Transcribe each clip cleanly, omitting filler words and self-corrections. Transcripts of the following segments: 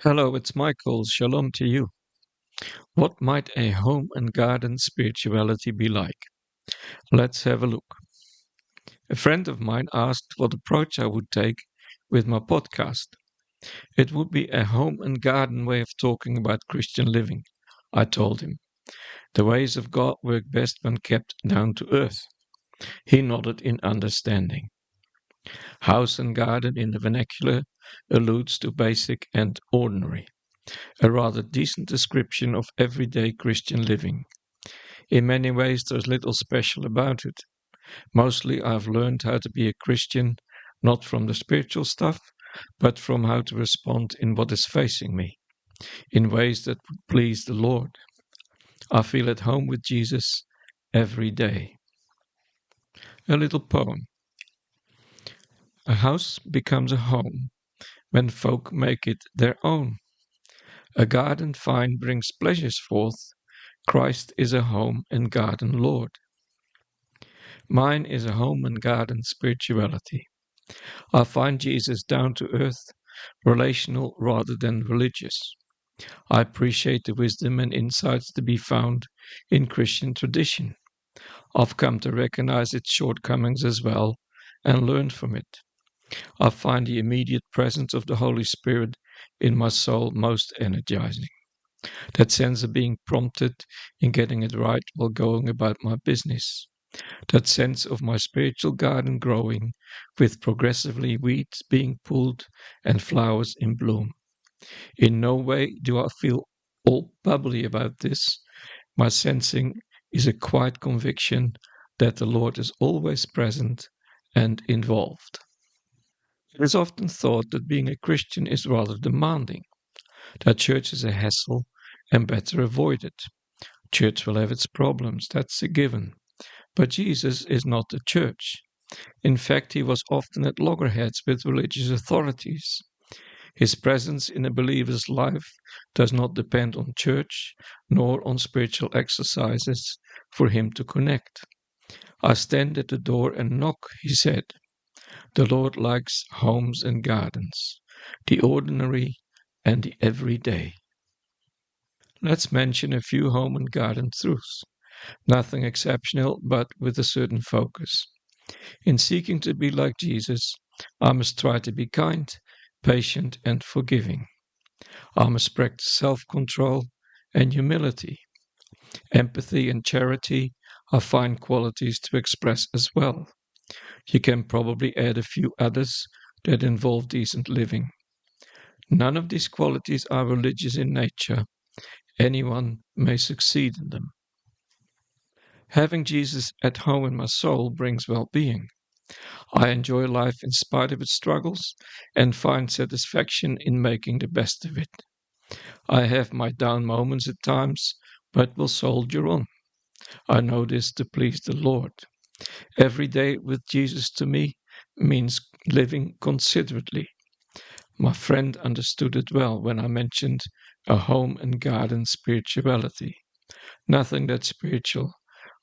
Hello, it's Michael. Shalom to you. What might a home and garden spirituality be like? Let's have a look. A friend of mine asked what approach I would take with my podcast. It would be a home and garden way of talking about Christian living, I told him. The ways of God work best when kept down to earth. He nodded in understanding. House and garden in the vernacular alludes to basic and ordinary, a rather decent description of everyday Christian living. In many ways, there's little special about it. Mostly, I've learned how to be a Christian, not from the spiritual stuff, but from how to respond in what is facing me, in ways that would please the Lord. I feel at home with Jesus every day. A little poem. A house becomes a home when folk make it their own. A garden fine brings pleasures forth. Christ is a home and garden Lord. Mine is a home and garden spirituality. I find Jesus down to earth, relational rather than religious. I appreciate the wisdom and insights to be found in Christian tradition. I've come to recognize its shortcomings as well and learn from it. I find the immediate presence of the Holy Spirit in my soul most energizing. That sense of being prompted in getting it right while going about my business. That sense of my spiritual garden growing, with progressively weeds being pulled and flowers in bloom. In no way do I feel all bubbly about this. My sensing is a quiet conviction that the Lord is always present and involved. It is often thought that being a Christian is rather demanding, that church is a hassle and better avoided. Church will have its problems, that's a given. But Jesus is not the church. In fact, he was often at loggerheads with religious authorities. His presence in a believer's life does not depend on church nor on spiritual exercises for him to connect. I stand at the door and knock, he said. The Lord likes homes and gardens, the ordinary and the everyday. Let's mention a few home and garden truths. Nothing exceptional, but with a certain focus. In seeking to be like Jesus, I must try to be kind, patient, and forgiving. I must practice self-control and humility. Empathy and charity are fine qualities to express as well. You can probably add a few others that involve decent living. None of these qualities are religious in nature. Anyone may succeed in them. Having Jesus at home in my soul brings well-being. I enjoy life in spite of its struggles and find satisfaction in making the best of it. I have my down moments at times, but will soldier on. I know this to please the Lord. Every day with Jesus to me means living considerately. My friend understood it well when I mentioned a home and garden spirituality. Nothing that spiritual,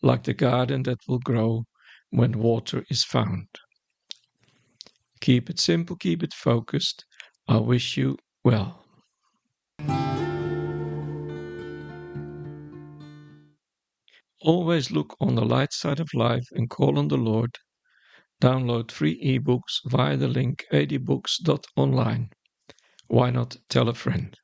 like the garden that will grow when water is found. Keep it simple, keep it focused. I wish you well. Always look on the light side of life and call on the Lord. Download free ebooks via the link adbooks.online. Why not tell a friend?